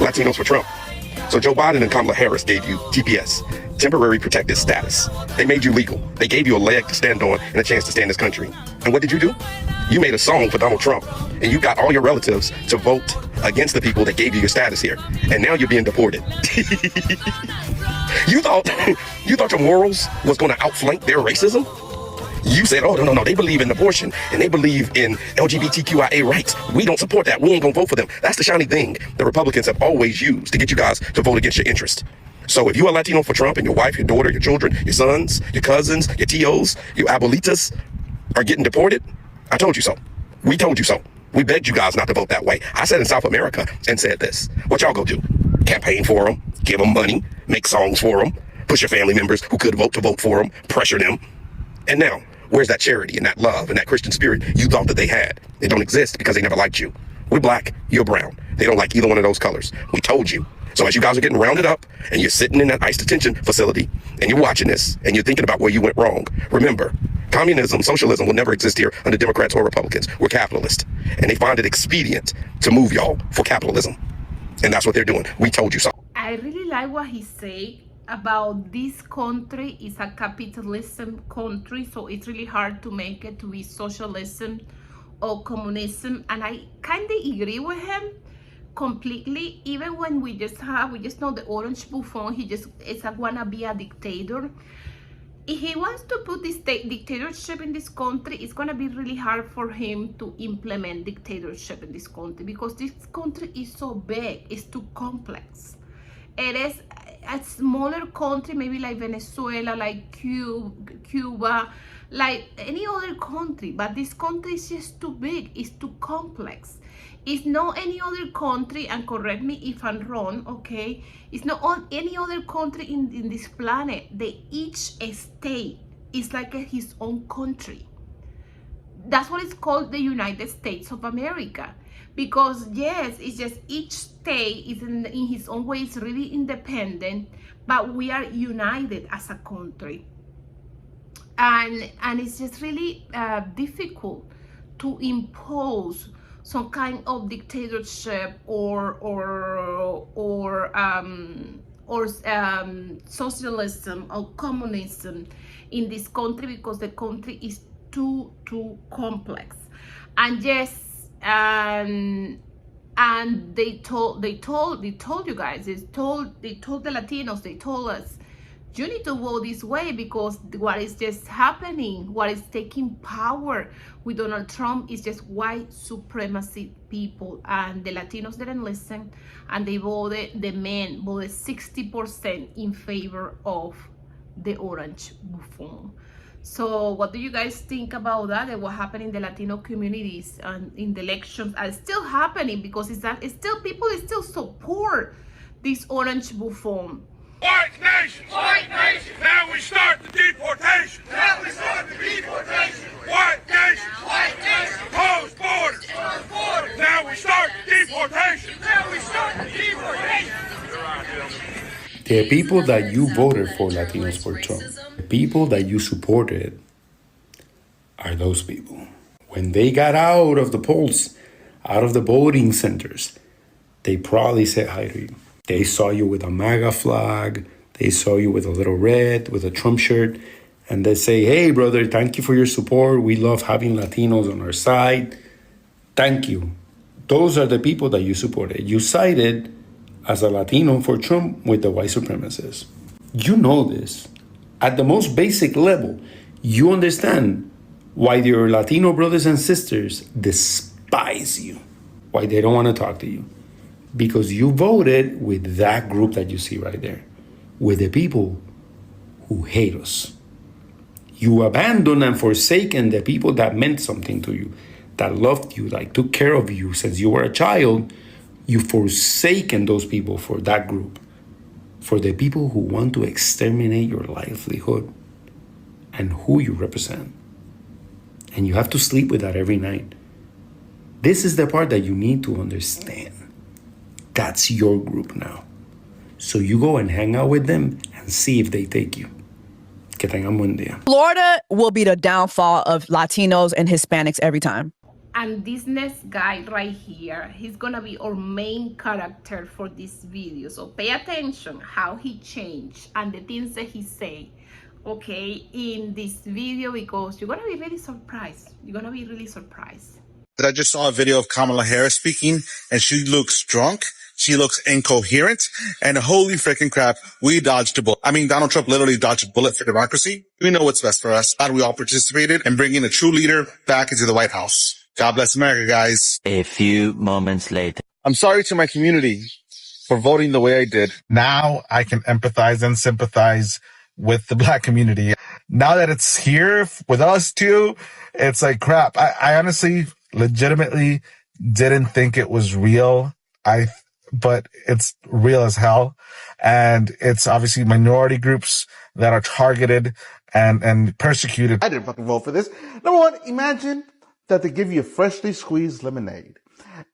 Latinos for Trump. So Joe Biden and Kla Harris gave you TPS, temporary protected status. They made you legal. They gave you a leg to stand on and a chance to stay in this country. And what did you do? You made a song for Donald Trump, and you got all your relatives to vote against the people that gave you your status here. And now you're being deported. You thought your morals was going to outflank their racism? You said, oh, no, they believe in abortion and they believe in LGBTQIA rights. We don't support that. We ain't gonna vote for them. That's the shiny thing the Republicans have always used to get you guys to vote against your interest. So if you're a Latino for Trump and your wife, your daughter, your children, your sons, your cousins, your tios, your abuelitas are getting deported, I told you so. We told you so. We begged you guys not to vote that way. I said in South America and said this. What y'all go do? Campaign for them, give them money, make songs for them, push your family members who could vote to vote for them, pressure them. And now, where's that charity and that love and that Christian spirit you thought that they had? They don't exist because they never liked you. We're black, you're brown. They don't like either one of those colors. We told you. So as you guys are getting rounded up and you're sitting in that ICE detention facility and you're watching this and you're thinking about where you went wrong, remember, communism, socialism will never exist here under Democrats or Republicans. We're capitalist. And they find it expedient to move y'all for capitalism. And that's what they're doing. We told you so. I really like what he said about this country is a capitalism country, so it's really hard to make it to be socialism or communism, and I kind of agree with him completely. Even when we just know the orange buffon, he just is wanna be a dictator. If he wants to put this dictatorship in this country, it's gonna be really hard for him to implement dictatorship in this country because this country is so big, it's too complex. It is a smaller country, maybe like Venezuela, like Cuba, like any other country, but this country is just too big, it's too complex. It's not any other country, and correct me if I'm wrong, okay? It's not on any other country in this planet. Each state is like his own country. That's what it's called, the United States of America. Because yes, it's just each state is in his own way, it's really independent, but we are united as a country. And it's just really difficult to impose some kind of dictatorship or socialism or communism in this country because the country is too complex. And yes, and they told you guys, they told the Latinos, they told us, you need to vote this way because what is just happening, what is taking power with Donald Trump is just white supremacy people, and the Latinos didn't listen, and they voted, the men voted 60% in favor of the orange buffon. So what do you guys think about that and what happened in the Latino communities and in the elections are still happening because people still support this orange buffon. White nations! White nations! Now we start the deportations! Now we start the deportations! White nations! White nations! Closed borders! Closed borders! Now we start the deportations! Now we start the deportations! The people that you voted for, Latinos for Trump, the people that you supported are those people. When they got out of the polls, out of the voting centers, they probably said hi to you. They saw you with a MAGA flag. They saw you with a little red, with a Trump shirt. And they say, hey, brother, thank you for your support. We love having Latinos on our side. Thank you. Those are the people that you supported. You sided as a Latino for Trump with the white supremacists. You know this. At the most basic level, you understand why your Latino brothers and sisters despise you, why they don't want to talk to you. Because you voted with that group that you see right there, with the people who hate us. You abandoned and forsaken the people that meant something to you, that loved you, like took care of you since you were a child. You forsaken those people for that group, for the people who want to exterminate your livelihood and who you represent. And you have to sleep with that every night. This is the part that you need to understand. That's your group now. So you go and hang out with them and see if they take you. Que tengan buen día. Florida will be the downfall of Latinos and Hispanics every time. And this next guy right here, he's gonna be our main character for this video. So pay attention how he changed and the things that he say, okay, in this video, because you're gonna be really surprised. You're gonna be really surprised. I just saw a video of Kamala Harris speaking, and she looks drunk. She looks incoherent, and holy freaking crap, we dodged a bullet. I mean, Donald Trump literally dodged a bullet for democracy. We know what's best for us. Glad we all participated in bringing a true leader back into the White House. God bless America, guys. A few moments later. I'm sorry to my community for voting the way I did. Now I can empathize and sympathize with the Black community. Now that it's here with us too, it's like crap. I honestly, legitimately didn't think it was real. But it's real as hell. And it's obviously minority groups that are targeted and persecuted. I didn't fucking vote for this. Number one, imagine that they give you a freshly squeezed lemonade,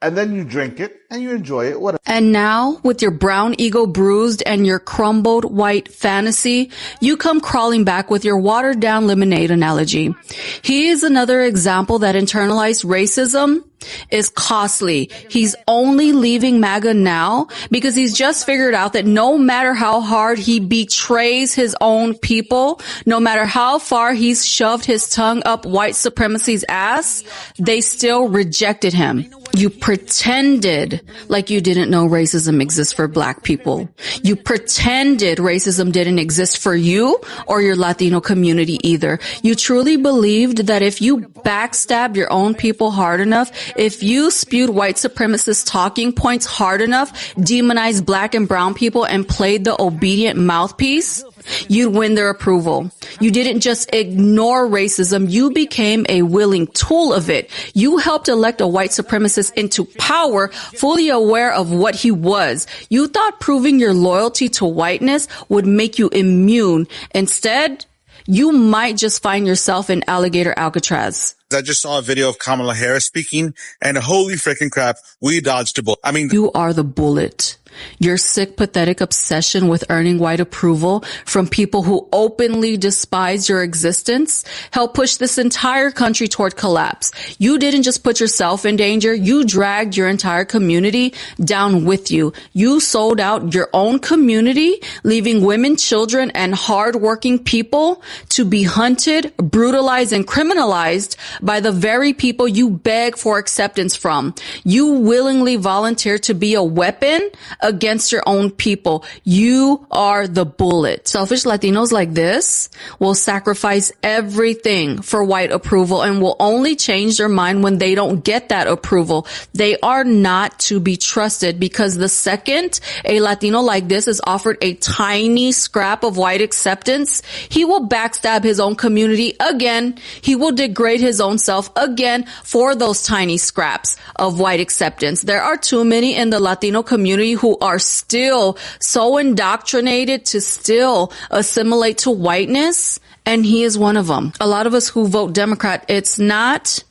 and then you drink it and you enjoy it. Whatever. And now, with your brown ego bruised and your crumbled white fantasy, you come crawling back with your watered down lemonade analogy. He is another example that internalized racism is costly. He's only leaving MAGA now because he's just figured out that no matter how hard he betrays his own people, no matter how far he's shoved his tongue up white supremacy's ass, they still rejected him. You pretended like you didn't know racism exists for Black people. You pretended racism didn't exist for you or your Latino community either. You truly believed that if you backstabbed your own people hard enough, if you spewed white supremacist talking points hard enough, demonized Black and brown people, and played the obedient mouthpiece, you'd win their approval. You didn't just ignore racism, you became a willing tool of it. You helped elect a white supremacist into power, fully aware of what he was. You thought proving your loyalty to whiteness would make you immune. Instead, you might just find yourself in alligator Alcatraz. I just saw a video of Kamala Harris speaking, and holy freaking crap, we dodged a bullet. I mean, you are the bullet. Your sick, pathetic obsession with earning white approval from people who openly despise your existence helped push this entire country toward collapse. You didn't just put yourself in danger, you dragged your entire community down with you. You sold out your own community, leaving women, children, and hardworking people to be hunted, brutalized, and criminalized by the very people you beg for acceptance from. You willingly volunteered to be a weapon against your own people. You are the bullet. Selfish Latinos like this will sacrifice everything for white approval and will only change their mind when they don't get that approval. They are not to be trusted because the second a Latino like this is offered a tiny scrap of white acceptance, he will backstab his own community again. He will degrade his own self again for those tiny scraps of white acceptance. There are too many in the Latino community who are still so indoctrinated to still assimilate to whiteness, and he is one of them. A lot of us who vote Democrat, it's not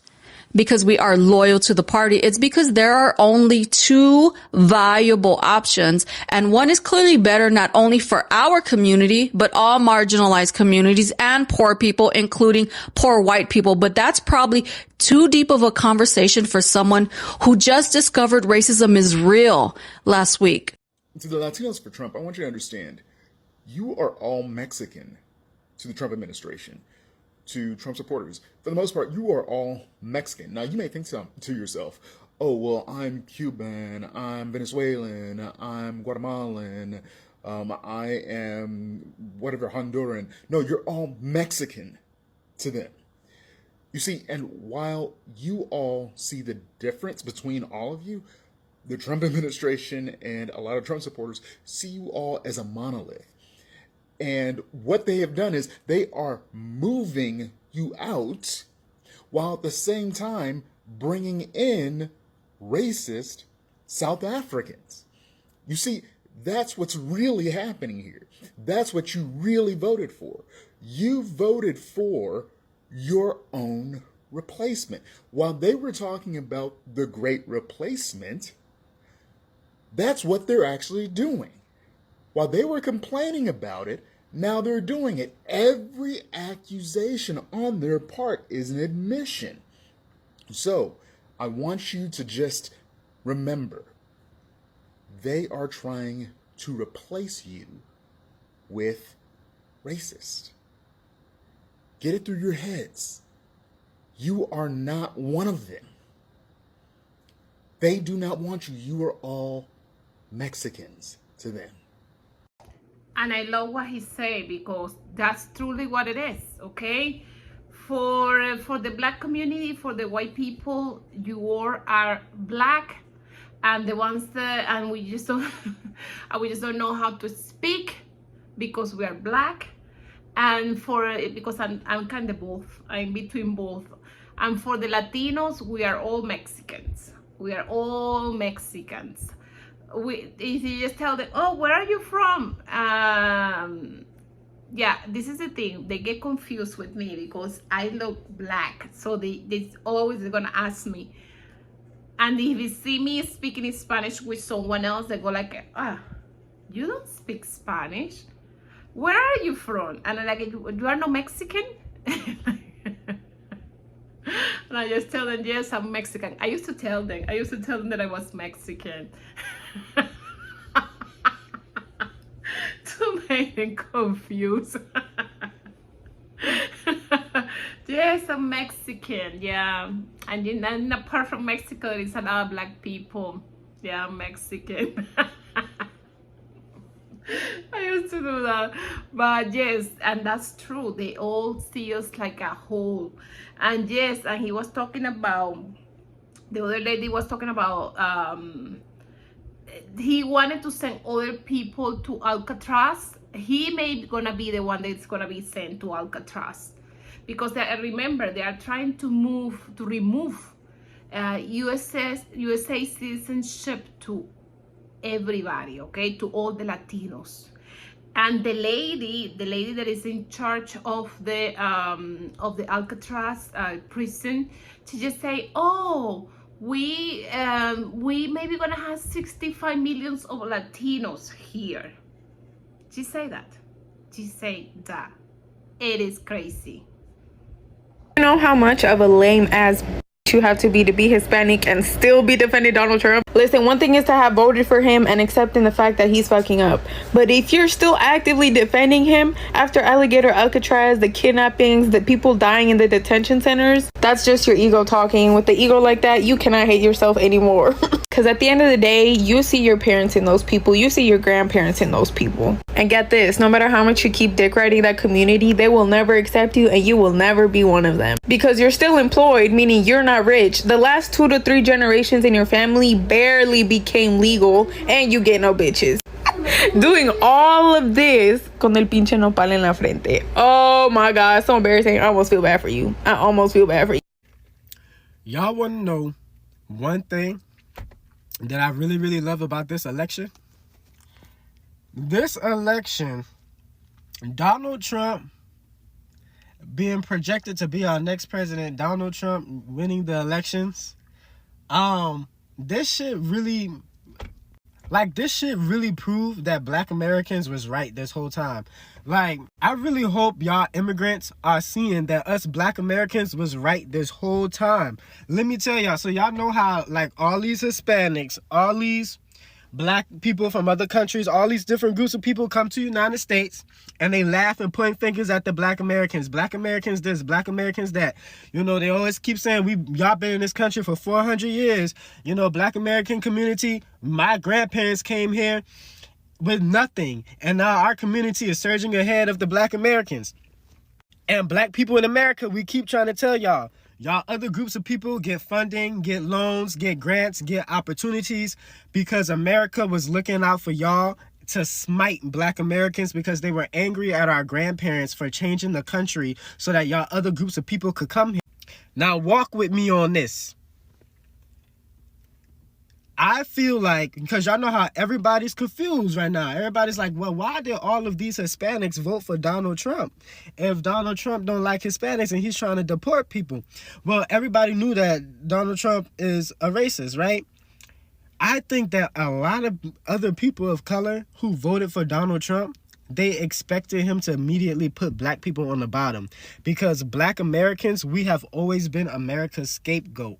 because we are loyal to the party. It's because there are only two viable options, and one is clearly better not only for our community, but all marginalized communities and poor people, including poor white people. But that's probably too deep of a conversation for someone who just discovered racism is real last week. To the Latinos for Trump, I want you to understand, you are all Mexican to the Trump administration, to Trump supporters. For the most part, you are all Mexican. Now, you may think to yourself, oh, well, I'm Cuban, I'm Venezuelan, I'm Guatemalan, I am whatever, Honduran. No, you're all Mexican to them. You see, and while you all see the difference between all of you, the Trump administration and a lot of Trump supporters see you all as a monolith. And what they have done is they are moving you out while at the same time bringing in racist South Africans. You see, that's what's really happening here. That's what you really voted for. You voted for your own replacement. While they were talking about the great replacement, that's what they're actually doing. While they were complaining about it, now they're doing it. Every accusation on their part is an admission. So, I want you to just remember, they are trying to replace you with racist. Get it through your heads. You are not one of them. They do not want you. You are all Mexicans to them. And I love what he said, because that's truly what it is, okay? For the black community, for the white people, you all are black, and the ones that, and we just don't and we just don't know how to speak because we are black. And because I'm kind of both, I'm between both. And for the Latinos, we are all Mexicans. We are all Mexicans. If you just tell them, oh, where are you from? Yeah, this is the thing. They get confused with me because I look black. So they always gonna ask me. And if you see me speaking Spanish with someone else, they go like, ah, you don't speak Spanish. Where are you from? And I'm like, you are no Mexican? And I just tell them, yes, I'm Mexican. I used to tell them that I was Mexican. To make them confused. Yes, I'm Mexican, yeah. And apart from Mexico, there's a lot of black people. Yeah, I'm Mexican. I used to do that. But yes, and that's true. They all see us like a whole. And yes, and he was talking about, the other lady was talking about, he wanted to send other people to Alcatraz. He may gonna be the one that's gonna be sent to Alcatraz, because remember, they are trying to remove USA citizenship to everybody, okay, to all the Latinos. And the lady that is in charge of the Alcatraz prison, she just say, oh, we maybe gonna have 65 millions of Latinos here. She say that. It is crazy. You know how much of a lame ass you have to be Hispanic and still be defending Donald Trump? Listen, one thing is to have voted for him and accepting the fact that he's fucking up. But if you're still actively defending him after Alligator Alcatraz, the kidnappings, the people dying in the detention centers, that's just your ego talking. With the ego like that, you cannot hate yourself anymore. Because at the end of the day, you see your parents in those people. You see your grandparents in those people. And get this, no matter how much you keep dick riding that community, they will never accept you and you will never be one of them. Because you're still employed, meaning you're not rich. The last 2 to 3 generations in your family barely became legal and you get no bitches. Doing all of this con el pinche nopal en la frente. Oh my God, so embarrassing. I almost feel bad for you. Y'all want to know one thing that I really, really love about this election? This election, Donald Trump being projected to be our next president, Donald Trump winning the elections, this shit really proved that black Americans was right this whole time. Like, I really hope y'all immigrants are seeing that us black Americans was right this whole time. Let me tell y'all, so y'all know how, like, all these Hispanics, all these black people from other countries, all these different groups of people come to the United States and they laugh and point fingers at the black Americans. Black Americans this, black Americans that. You know, they always keep saying, y'all been in this country for 400 years. You know, black American community, my grandparents came here with nothing. And now our community is surging ahead of the black Americans. And black people in America, we keep trying to tell y'all other groups of people get funding, get loans, get grants, get opportunities because America was looking out for y'all to smite black Americans because they were angry at our grandparents for changing the country so that y'all other groups of people could come here. Now walk with me on this. I feel like, because y'all know how everybody's confused right now. Everybody's like, well, why did all of these Hispanics vote for Donald Trump? If Donald Trump don't like Hispanics and he's trying to deport people. Well, everybody knew that Donald Trump is a racist, right? I think that a lot of other people of color who voted for Donald Trump, they expected him to immediately put black people on the bottom. Because black Americans, we have always been America's scapegoat.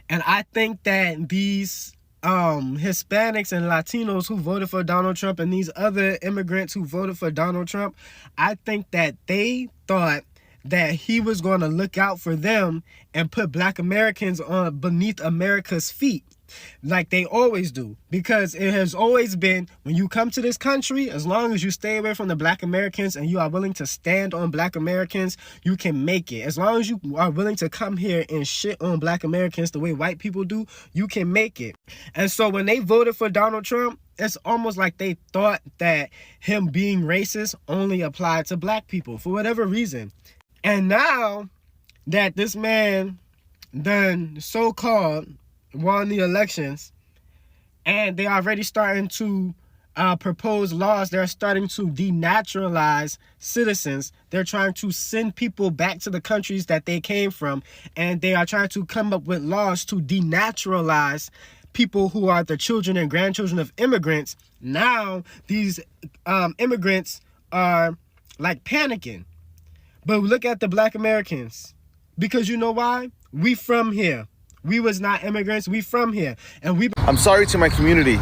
And I think that these Hispanics and Latinos who voted for Donald Trump and these other immigrants who voted for Donald Trump, I think that they thought that he was going to look out for them and put Black Americans on beneath America's feet, like they always do. Because it has always been, when you come to this country, as long as you stay away from the Black Americans and you are willing to stand on Black Americans, you can make it. As long as you are willing to come here and shit on Black Americans the way white people do, you can make it. And so when they voted for Donald Trump, it's almost like they thought that him being racist only applied to Black people for whatever reason. And now that this man done so-called won the elections, and they are already starting to propose laws, they're starting to denaturalize citizens. They're trying to send people back to the countries that they came from, and they are trying to come up with laws to denaturalize people who are the children and grandchildren of immigrants. Now these immigrants are like panicking. But look at the Black Americans, because you know why? We from here. We was not immigrants. We from here. And I'm sorry to my community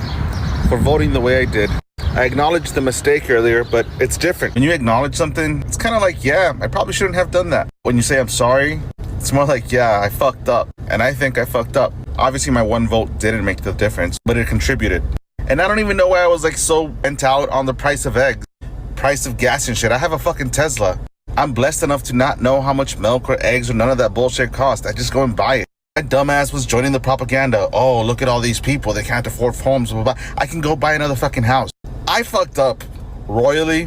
for voting the way I did. I acknowledged the mistake earlier, but it's different. When you acknowledge something, it's kind of like, yeah, I probably shouldn't have done that. When you say I'm sorry, it's more like, yeah, I fucked up. And I think I fucked up. Obviously, my one vote didn't make the difference, but it contributed. And I don't even know why I was like so bent out on the price of eggs, price of gas and shit. I have a fucking Tesla. I'm blessed enough to not know how much milk or eggs or none of that bullshit cost. I just go and buy it. My dumbass was joining the propaganda. Oh, look at all these people. They can't afford homes. Blah, blah, blah. I can go buy another fucking house. I fucked up royally.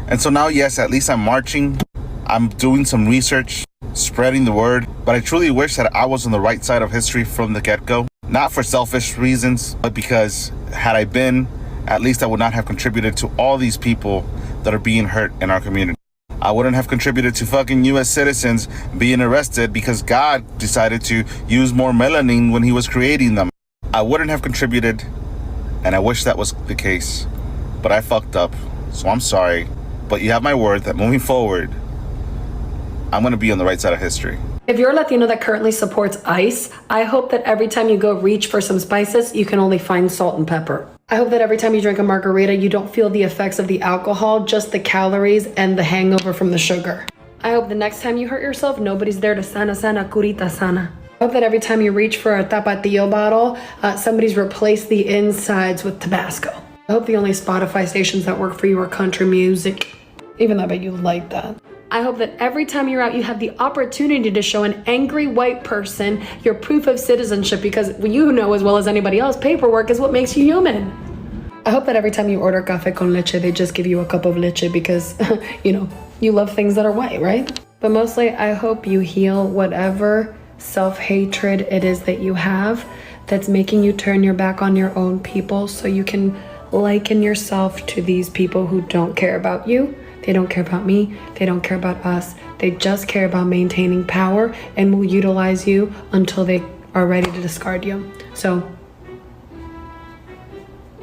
And so now, yes, at least I'm marching. I'm doing some research, spreading the word. But I truly wish that I was on the right side of history from the get-go. Not for selfish reasons, but because had I been, at least I would not have contributed to all these people that are being hurt in our community. I wouldn't have contributed to fucking U.S. citizens being arrested because God decided to use more melanin when he was creating them. I wouldn't have contributed, and I wish that was the case. But I fucked up, so I'm sorry. But you have my word that moving forward, I'm gonna be on the right side of history. If you're a Latino that currently supports ICE, I hope that every time you go reach for some spices, you can only find salt and pepper. I hope that every time you drink a margarita, you don't feel the effects of the alcohol, just the calories and the hangover from the sugar. I hope the next time you hurt yourself, nobody's there to sana curita sana. I hope that every time you reach for a tapatio bottle, somebody's replaced the insides with Tabasco. I hope the only Spotify stations that work for you are country music, even though I bet you like that. I hope that every time you're out, you have the opportunity to show an angry white person your proof of citizenship, because you know as well as anybody else, paperwork is what makes you human. I hope that every time you order café con leche, they just give you a cup of leche because, you know, you love things that are white, right? But mostly, I hope you heal whatever self-hatred it is that you have that's making you turn your back on your own people, so you can liken yourself to these people who don't care about you. They don't care about me. They don't care about us. They just care about maintaining power and will utilize you until they are ready to discard you. So,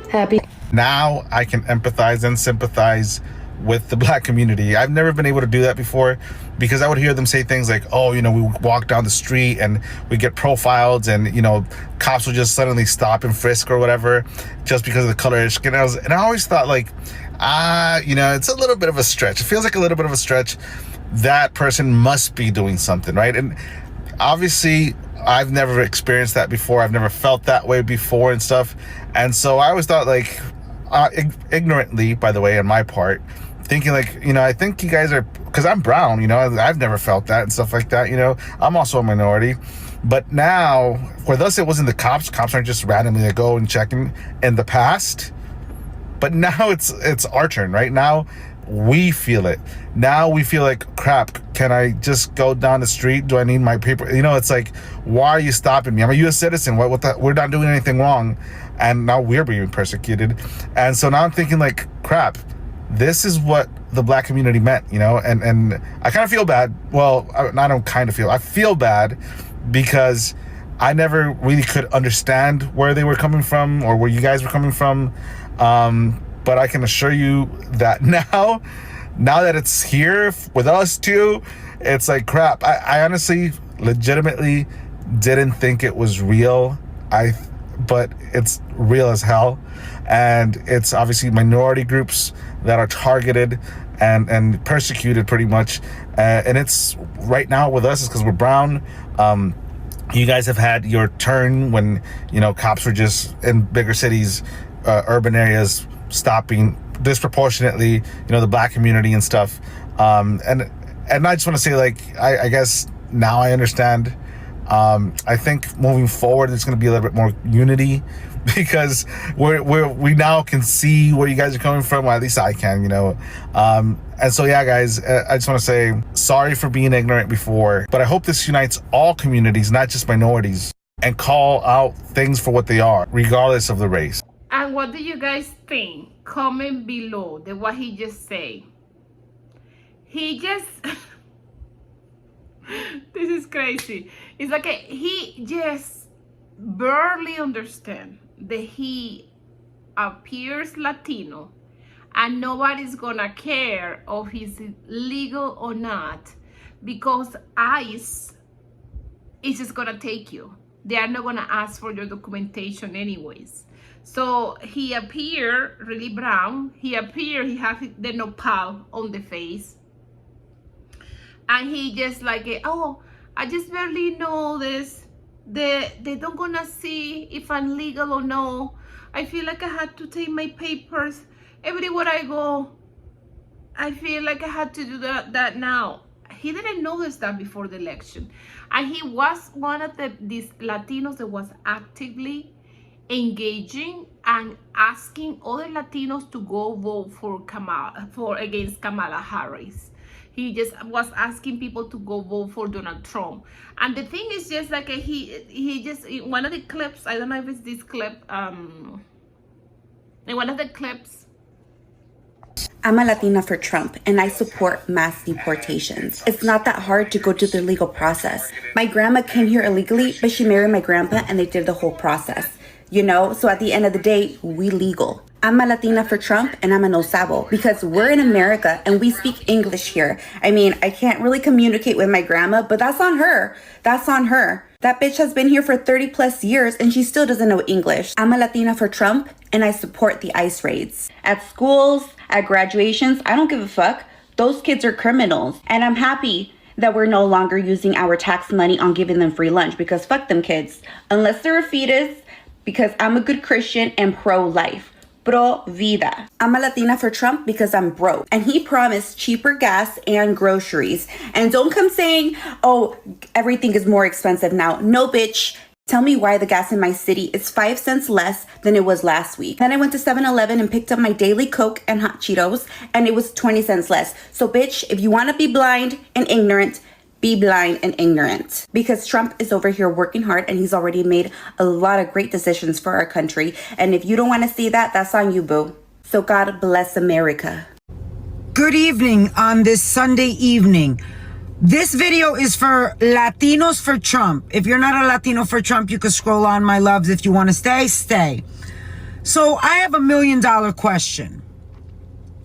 happy. Now I can empathize and sympathize with the Black community. I've never been able to do that before because I would hear them say things like, oh, you know, we walk down the street and we get profiled and, you know, cops will just suddenly stop and frisk or whatever just because of the color of their skin. And I always thought like, you know, it's a little bit of a stretch. It feels like a little bit of a stretch. That person must be doing something, right? And obviously, I've never experienced that before. I've never felt that way before and stuff. And so I always thought like, ignorantly, by the way, on my part, thinking like, you know, I think you guys are, because I'm brown, you know, I've never felt that and stuff like that, you know, I'm also a minority. But now, with us, it wasn't the cops. Cops aren't just randomly to go and checking in the past. But now it's our turn, right? Now we feel it. Now we feel like, crap, can I just go down the street? Do I need my paper? You know, it's like, why are you stopping me? I'm a U.S. citizen. We're not doing anything wrong. And now we're being persecuted. And so now I'm thinking like, crap, this is what the Black community meant, you know? And I kind of feel bad. Well, I feel bad because I never really could understand where they were coming from or where you guys were coming from. But I can assure you that now that it's here with us too, it's like, crap, I honestly legitimately didn't think it was real. But it's real as hell, and it's obviously minority groups that are targeted and persecuted pretty much. And it's right now with us is because we're brown. You guys have had your turn when, you know, cops were just in bigger cities, urban areas, stopping disproportionately, you know, the black community and stuff. And I just want to say, like, I guess now I understand. I think moving forward, there's going to be a little bit more unity because we now can see where you guys are coming from. Well, at least I can, you know. And so, yeah, guys, I just want to say sorry for being ignorant before, but I hope this unites all communities, not just minorities, and call out things for what they are, regardless of the race. And what do you guys think? Comment below what he just said. He just... This is crazy. It's like he just barely understand that he appears Latino and nobody's gonna care if he's legal or not, because ICE is just gonna take you. They are not gonna ask for your documentation anyways. So he appear really brown. He have the nopal on the face. And he just like, oh, I just barely know this. They don't gonna see if I'm legal or no. I feel like I had to take my papers everywhere I go. I feel like I had to do that now. He didn't notice that before the election. And he was one of these Latinos that was actively engaging and asking other Latinos to go vote against Kamala Harris. He just was asking people to go vote for Donald Trump. And the thing is just like he just, in one of the clips, I don't know if it's this clip, in one of the clips. I'm a Latina for Trump, and I support mass deportations. It's not that hard to go through the legal process. My grandma came here illegally, but she married my grandpa, and they did the whole process. You know, so at the end of the day, we legal. I'm a Latina for Trump, and I'm a no sabo, because we're in America and we speak English here. I mean, I can't really communicate with my grandma, but that's on her. That's on her. That bitch has been here for 30 plus years and she still doesn't know English. I'm a Latina for Trump, and I support the ICE raids. At schools, at graduations, I don't give a fuck. Those kids are criminals. And I'm happy that we're no longer using our tax money on giving them free lunch, because fuck them kids. Unless they're a fetus, because I'm a good Christian and pro-life. Pro vida. I'm a Latina for Trump because I'm broke. And he promised cheaper gas and groceries. And don't come saying, oh, everything is more expensive now. No, bitch. Tell me why the gas in my city is 5 cents less than it was last week. Then I went to 7-Eleven and picked up my daily Coke and hot Cheetos, and it was 20 cents less. So, bitch, if you want to be blind and ignorant, be blind and ignorant, because Trump is over here working hard and he's already made a lot of great decisions for our country. And if you don't want to see that, that's on you, boo. So God bless America. Good evening on this Sunday evening. This video is for Latinos for Trump. If you're not a Latino for Trump, you can scroll on, my loves. If you want to stay, stay. So I have $1 million question,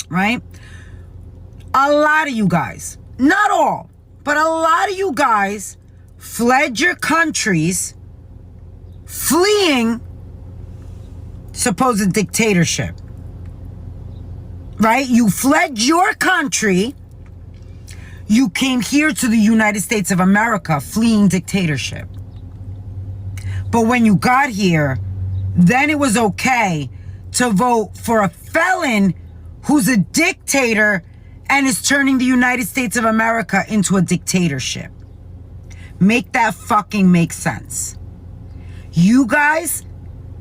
right? A lot of you guys, not all, but a lot of you guys fled your countries fleeing supposed dictatorship, right? You fled your country. You came here to the United States of America fleeing dictatorship. But when you got here, then it was okay to vote for a felon who's a dictator and is turning the United States of America into a dictatorship. Make that fucking make sense. You guys,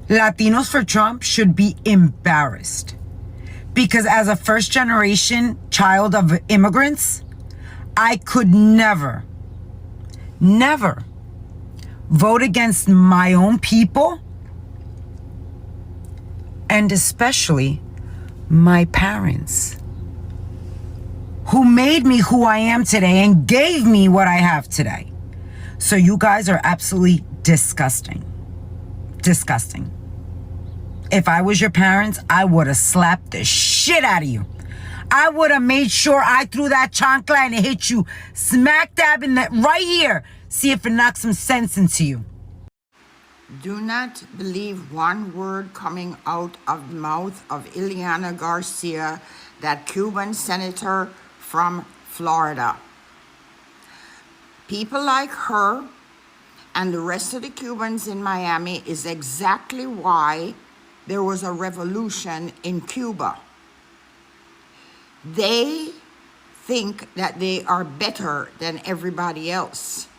Latinos for Trump, should be embarrassed. Because as a first generation child of immigrants, I could never vote against my own people, and especially my parents, who made me who I am today and gave me what I have today. So you guys are absolutely disgusting. Disgusting. If I was your parents, I would have slapped the shit out of you. I would have made sure I threw that chancla and it hit you smack dab in that right here. See if it knocks some sense into you. Do not believe one word coming out of the mouth of Ileana Garcia, that Cuban senator from Florida. People like her and the rest of the Cubans in Miami is exactly why there was a revolution in Cuba. They think that they are better than everybody else.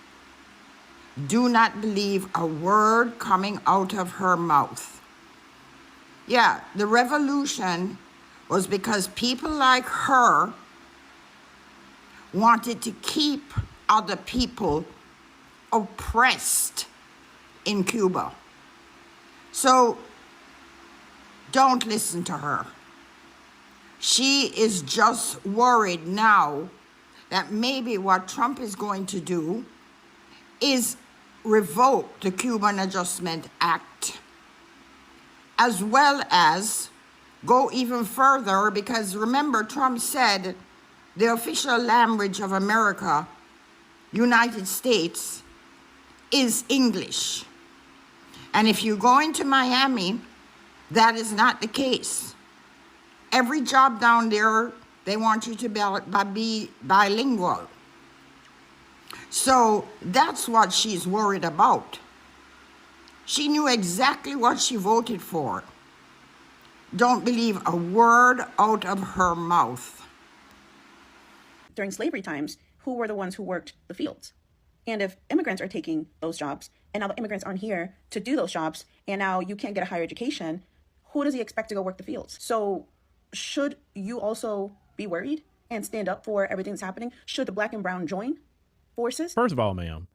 Do not believe a word coming out of her mouth. Yeah, the revolution was because people like her wanted to keep other people oppressed in Cuba. So don't listen to her. She is just worried now that maybe what Trump is going to do is revoke the Cuban Adjustment Act, as well as go even further, because remember, Trump said the official language of America, United States, is English. And if you go into Miami, that is not the case. Every job down there, they want you to be bilingual. So that's what she's worried about. She knew exactly what she voted for. Don't believe a word out of her mouth. During slavery times, who were the ones who worked the fields? And if immigrants are taking those jobs, and now the immigrants aren't here to do those jobs, and now you can't get a higher education, who does he expect to go work the fields? So should you also be worried and stand up for everything that's happening? Should the black and brown join forces? First of all, ma'am,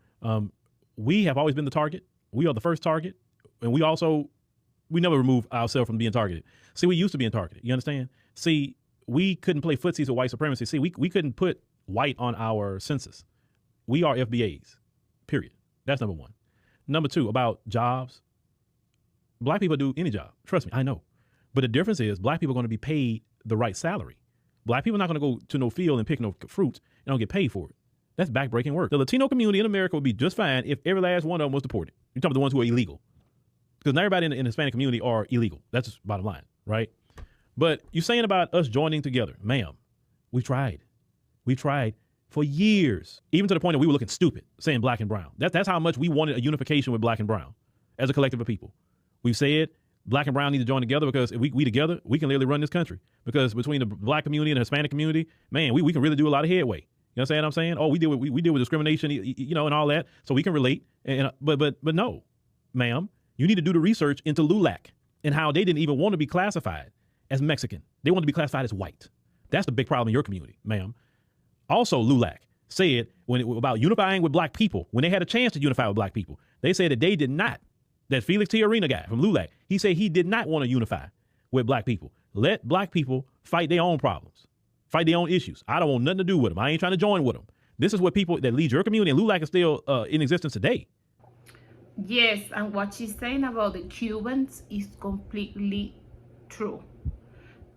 we have always been the target. We are the first target. And we never remove ourselves from being targeted. See, we used to being targeted. You understand? See, we couldn't play footsies with white supremacy. See, we couldn't put white on our census. We are FBAs, period. That's number one. Number two, about jobs. Black people do any job. Trust me, I know. But the difference is black people are going to be paid the right salary. Black people are not going to go to no field and pick no fruits and don't get paid for it. That's backbreaking work. The Latino community in America would be just fine if every last one of them was deported. You're talking about the ones who are illegal. Because not everybody in the Hispanic community are illegal. That's just bottom line, right? But you're saying about us joining together. Ma'am, we tried. We tried for years, even to the point that we were looking stupid, saying black and brown. That's how much we wanted a unification with black and brown as a collective of people. We've said black and brown need to join together because if we together, we can literally run this country. Because between the black community and the Hispanic community, man, we can really do a lot of headway. You understand what I'm saying? Oh, we deal with discrimination, you know, and all that, so we can relate. But no, ma'am, you need to do the research into LULAC and how they didn't even want to be classified as Mexican. They want to be classified as white. That's the big problem in your community, ma'am. Also, LULAC said about unifying with black people, when they had a chance to unify with black people, they said that they did not. That Felix Tiarina guy from LULAC, he said he did not want to unify with black people. Let black people fight their own problems, fight their own issues. I don't want nothing to do with them. I ain't trying to join with them. This is what people that lead your community, and LULAC is still in existence today. Yes, and what she's saying about the Cubans is completely true.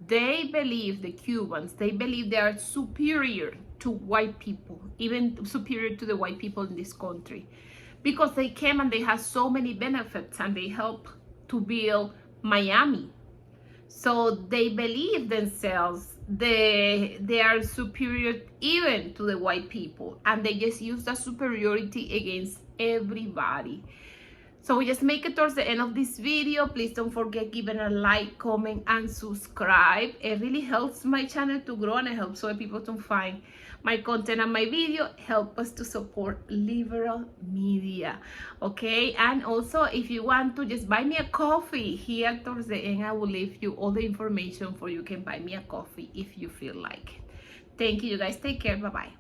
They believe, the Cubans, they believe they are superior to white people, even superior to the white people in this country, because they came and they have so many benefits and they help to build Miami. So they believe themselves they are superior even to the white people, and they just use that superiority against everybody. So we just make it towards the end of this video. Please don't forget giving a like, comment, and subscribe. It really helps my channel to grow, and it helps other people to find my content and my video. Help us to support liberal media, okay? And also, if you want to just buy me a coffee, here towards the end I will leave you all the information for you can buy me a coffee if you feel like it. Thank you, you guys. Take care. Bye-bye.